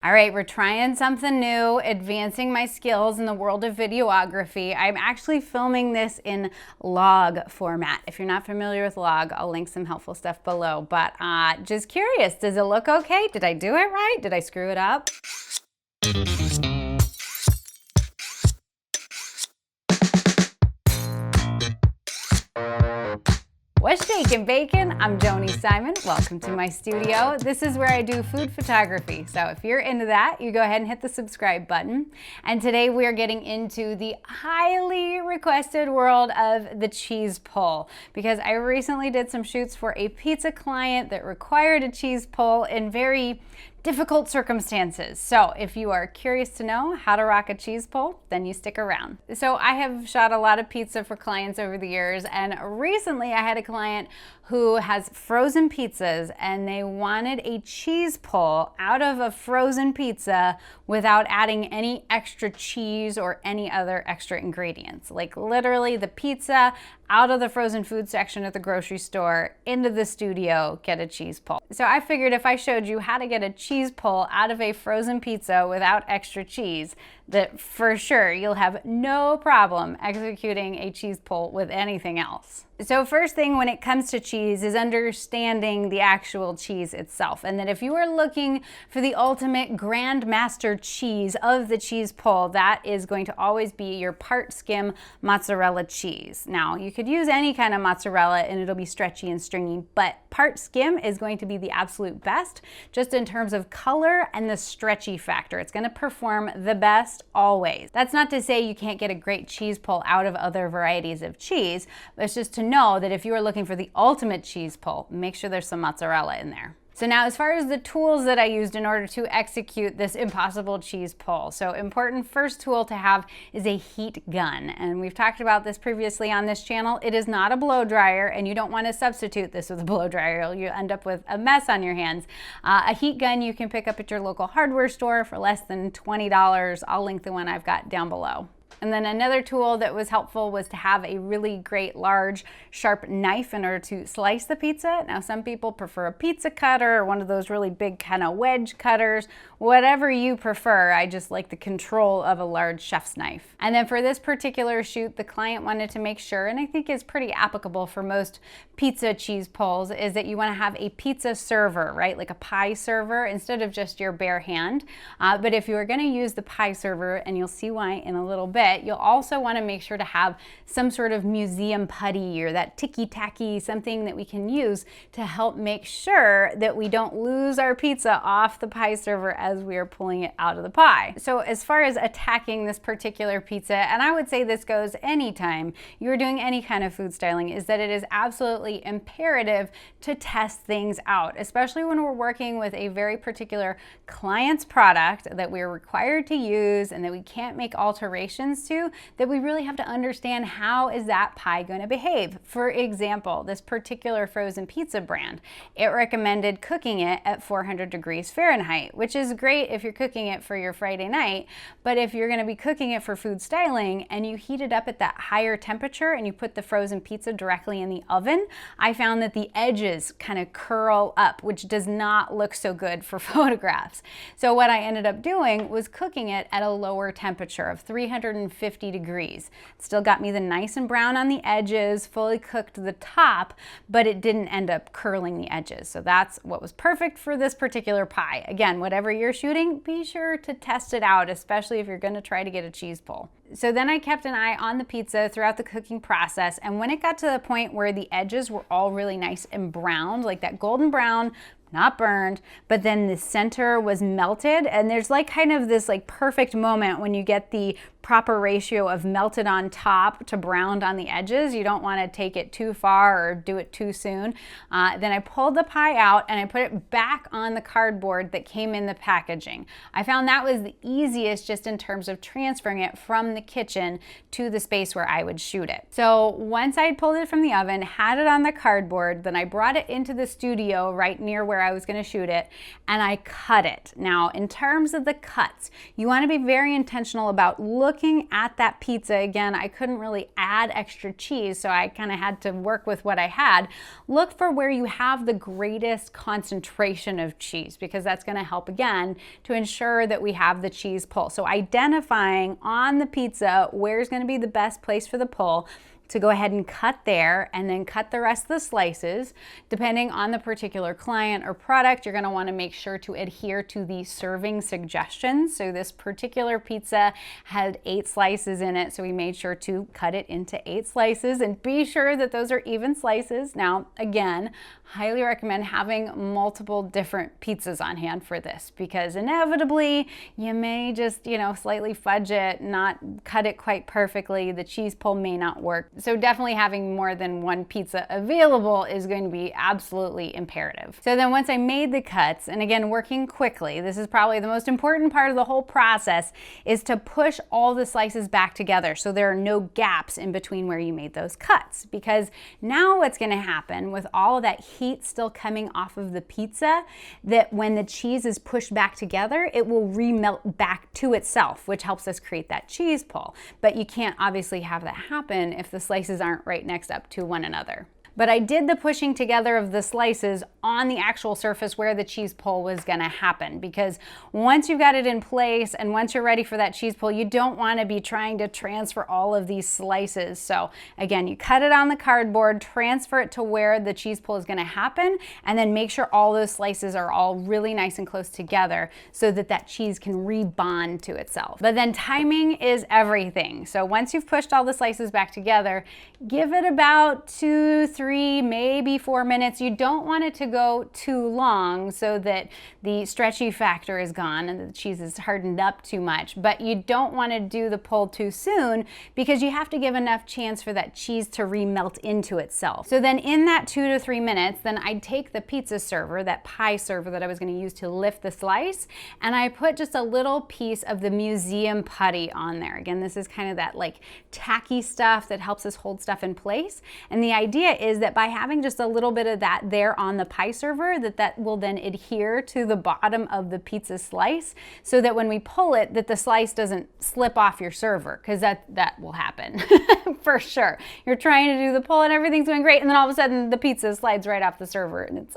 All right, we're trying something new, advancing my skills in the world of videography. I'm actually filming this in log format. If you're not familiar with log, I'll link some helpful stuff below. But just curious, does it look okay? Did I do it right? Did I screw it up? What's shakin' bacon? I'm Joni Simon. Welcome to my studio. This is where I do food photography. So if you're into that, you go ahead and hit the subscribe button. And today we are getting into the highly requested world of the cheese pull, because I recently did some shoots for a pizza client that required a cheese pull in very difficult circumstances. So if you are curious to know how to rock a cheese pull, then you stick around. So I have shot a lot of pizza for clients over the years, and recently I had a client who has frozen pizzas and they wanted a cheese pull out of a frozen pizza without adding any extra cheese or any other extra ingredients. Like literally the pizza out of the frozen food section at the grocery store into the studio, get a cheese pull. So I figured if I showed you how to get a cheese pull out of a frozen pizza without extra cheese, that for sure you'll have no problem executing a cheese pull with anything else. So first thing when it comes to cheese is understanding the actual cheese itself, and that if you are looking for the ultimate grandmaster cheese of the cheese pull, that is going to always be your part skim mozzarella cheese. Now you could use any kind of mozzarella and it'll be stretchy and stringy, but part skim is going to be the absolute best just in terms of color and the stretchy factor. It's going to perform the best always. That's not to say you can't get a great cheese pull out of other varieties of cheese, but it's just to know that if you are looking for the ultimate cheese pull, make sure there's some mozzarella in there. So now as far as the tools that I used in order to execute this impossible cheese pull. So important first tool to have is a heat gun. And we've talked about this previously on this channel. It is not a blow dryer, and you don't want to substitute this with a blow dryer. You end up with a mess on your hands. A heat gun you can pick up at your local hardware store for less than $20. I'll link the one I've got down below. And then another tool that was helpful was to have a really great large sharp knife in order to slice the pizza. Now some people prefer a pizza cutter or one of those really big kind of wedge cutters. Whatever you prefer, I just like the control of a large chef's knife. And then for this particular shoot, the client wanted to make sure, and I think is pretty applicable for most pizza cheese pulls, is that you want to have a pizza server, right? Like a pie server instead of just your bare hand. But if you are going to use the pie server, and you'll see why in a little bit, you'll also want to make sure to have some sort of museum putty or that ticky-tacky, something that we can use to help make sure that we don't lose our pizza off the pie server as we are pulling it out of the pie. So as far as attacking this particular pizza, and I would say this goes anytime you're doing any kind of food styling, is that it is absolutely imperative to test things out, especially when we're working with a very particular client's product that we're required to use and that we can't make alterations to, that we really have to understand how is that pie going to behave. For example, this particular frozen pizza brand, it recommended cooking it at 400 degrees Fahrenheit, which is great if you're cooking it for your Friday night, but if you're going to be cooking it for food styling and you heat it up at that higher temperature and you put the frozen pizza directly in the oven, I found that the edges kind of curl up, which does not look so good for photographs. So what I ended up doing was cooking it at a lower temperature of 350 degrees. It still got me the nice and brown on the edges, fully cooked the top, but it didn't end up curling the edges. So that's what was perfect for this particular pie. Again, whatever you're shooting, be sure to test it out, especially if you're going to try to get a cheese pull. So then I kept an eye on the pizza throughout the cooking process, and when it got to the point where the edges were all really nice and browned, like that golden brown, not burned, but then the center was melted, and there's like kind of this like perfect moment when you get the proper ratio of melted on top to browned on the edges. You don't want to take it too far or do it too soon. Then I pulled the pie out and I put it back on the cardboard that came in the packaging. I found that was the easiest just in terms of transferring it from the kitchen to the space where I would shoot it. So once I pulled it from the oven, had it on the cardboard, then I brought it into the studio right near where I was going to shoot it, and I cut it. Now, in terms of the cuts, you want to be very intentional about looking looking at that pizza, again, I couldn't really add extra cheese, so I kind of had to work with what I had. Look for where you have the greatest concentration of cheese, because that's going to help, again, to ensure that we have the cheese pull. So identifying on the pizza where's going to be the best place for the pull, to go ahead and cut there, and then cut the rest of the slices. Depending on the particular client or product, you're gonna wanna make sure to adhere to the serving suggestions. So this particular pizza had 8 slices in it, so we made sure to cut it into 8 slices, and be sure that those are even slices. Now, again, highly recommend having multiple different pizzas on hand for this, because inevitably you may just, slightly fudge it, not cut it quite perfectly. The cheese pull may not work. So definitely having more than one pizza available is going to be absolutely imperative. So then once I made the cuts, and again, working quickly, this is probably the most important part of the whole process, is to push all the slices back together so there are no gaps in between where you made those cuts. Because now what's going to happen with all of that heat still coming off of the pizza, that when the cheese is pushed back together, it will remelt back to itself, which helps us create that cheese pull. But you can't obviously have that happen if the slices aren't right next up to one another. But I did the pushing together of the slices on the actual surface where the cheese pull was gonna happen, because once you've got it in place and once you're ready for that cheese pull, you don't wanna be trying to transfer all of these slices. So again, you cut it on the cardboard, transfer it to where the cheese pull is gonna happen, and then make sure all those slices are all really nice and close together so that that cheese can rebond to itself. But then timing is everything. So once you've pushed all the slices back together, give it about 2, 3, maybe 4 minutes. You don't want it to go too long so that the stretchy factor is gone and the cheese is hardened up too much. But you don't want to do the pull too soon, because you have to give enough chance for that cheese to remelt into itself. So then in that 2 to 3 minutes, then I'd take the pizza server, that pie server that I was going to use to lift the slice, and I put just a little piece of the museum putty on there. Again, this is kind of that like tacky stuff that helps us hold stuff in place. And the idea is that by having just a little bit of that there on the pie server, that will then adhere to the bottom of the pizza slice, so that when we pull it, that the slice doesn't slip off your server, because that will happen for sure. You're trying to do the pull and everything's going great, and then all of a sudden the pizza slides right off the server, and it's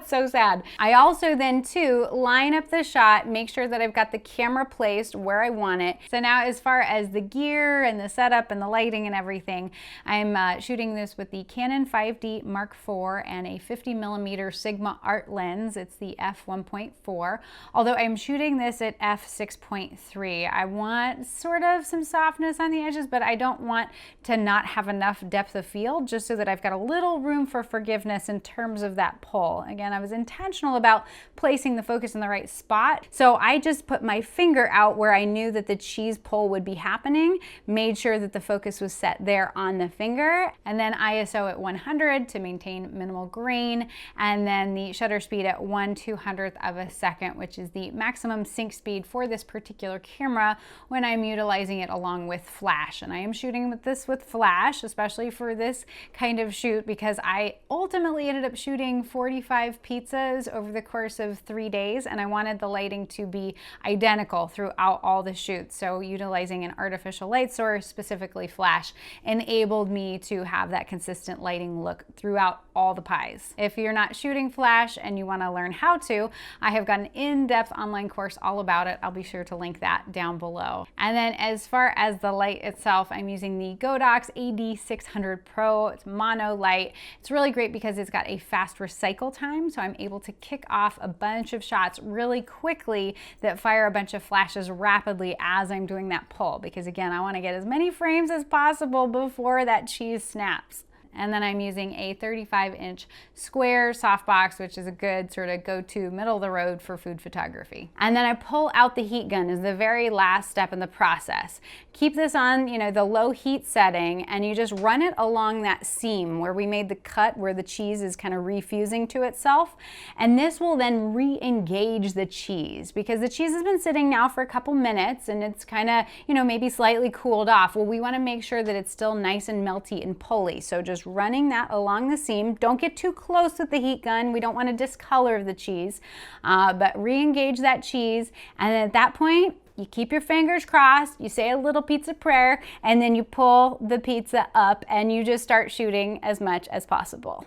so sad. I also then too line up the shot, make sure that I've got the camera placed where I want it. So now as far as the gear and the setup and the lighting and everything, I'm shooting this with the Canon 5D Mark IV and a 50mm Sigma Art lens. It's the f1.4, although I'm shooting this at f6.3. I want sort of some softness on the edges, but I don't want to not have enough depth of field, just so that I've got a little room for forgiveness in terms of that pull. Again, I was intentional about placing the focus in the right spot, so I just put my finger out where I knew that the cheese pull would be happening, made sure that the focus was set there on the finger, and then ISO at 100 to maintain minimal grain, and then the shutter speed at 1/200th of a second, which is the maximum sync speed for this particular camera when I'm utilizing it along with flash. And I am shooting with this with flash, especially for this kind of shoot, because I ultimately ended up shooting 45 pizzas over the course of 3 days, and I wanted the lighting to be identical throughout all the shoots. So utilizing an artificial light source, specifically flash, enabled me to have that consistent lighting look throughout all the pies. If you're not shooting flash and you want to learn how to, I have got an in-depth online course all about it. I'll be sure to link that down below. And then as far as the light itself, I'm using the Godox AD600 Pro. It's mono light. It's really great because it's got a fast recycle time, so I'm able to kick off a bunch of shots really quickly that fire a bunch of flashes rapidly as I'm doing that pull, because again, I want to get as many frames as possible before that cheese snaps. And then I'm using a 35-inch square softbox, which is a good sort of go-to middle of the road for food photography. And then I pull out the heat gun as the very last step in the process. Keep this on, the low heat setting, and you just run it along that seam where we made the cut, where the cheese is kind of refusing to itself. And this will then re-engage the cheese, because the cheese has been sitting now for a couple minutes and it's kind of, maybe slightly cooled off. Well, we want to make sure that it's still nice and melty and pulley. So just running that along the seam. Don't get too close with the heat gun. We don't want to discolor the cheese, but re-engage that cheese. And at that point, you keep your fingers crossed, you say a little pizza prayer, and then you pull the pizza up and you just start shooting as much as possible.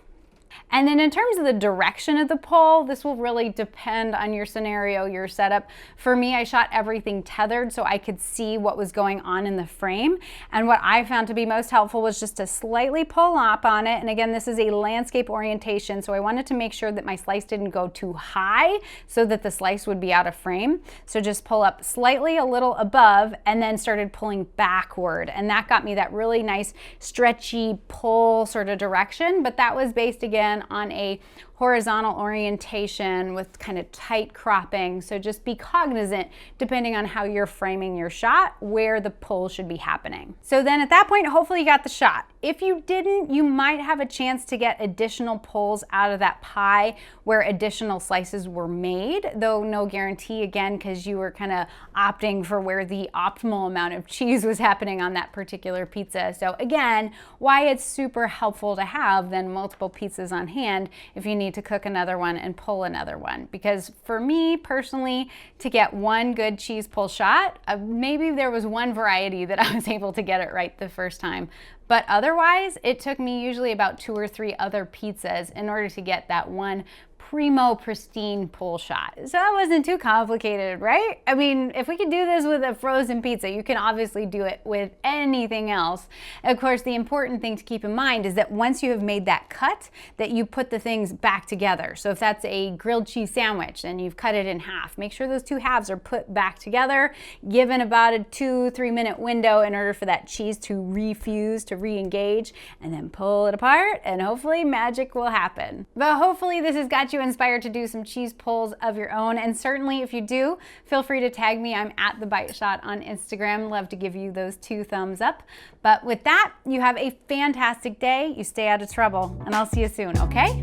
And then in terms of the direction of the pull, this will really depend on your scenario, your setup. For me, I shot everything tethered so I could see what was going on in the frame. And what I found to be most helpful was just to slightly pull up on it. And again, this is a landscape orientation, so I wanted to make sure that my slice didn't go too high so that the slice would be out of frame. So just pull up slightly a little above and then started pulling backward. And that got me that really nice stretchy pull sort of direction, but that was based again on a horizontal orientation with kind of tight cropping. So just be cognizant, depending on how you're framing your shot, where the pull should be happening. So then at that point, hopefully you got the shot. If you didn't, you might have a chance to get additional pulls out of that pie where additional slices were made, though no guarantee, again, because you were kind of opting for where the optimal amount of cheese was happening on that particular pizza. So again, why it's super helpful to have then multiple pizzas on hand if you need to cook another one and pull another one. Because for me personally, to get one good cheese pull shot, maybe there was one variety that I was able to get it right the first time. But otherwise, it took me usually about 2 or 3 other pizzas in order to get that one primo pristine pull shot. So that wasn't too complicated, right? I mean, if we could do this with a frozen pizza, you can obviously do it with anything else. Of course, the important thing to keep in mind is that once you have made that cut, that you put the things back together. So if that's a grilled cheese sandwich, then you've cut it in half. Make sure those 2 halves are put back together, given about a 2-3 minute window in order for that cheese to refuse, to re-engage, and then pull it apart, and hopefully magic will happen. But hopefully this has got you inspired to do some cheese pulls of your own, and certainly if you do, feel free to tag me. I'm at The Bite Shot on Instagram. Love to give you those 2 thumbs up. But with that, you have a fantastic day. You stay out of trouble, and I'll see you soon, okay?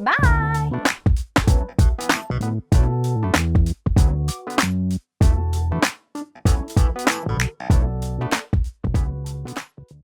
Bye!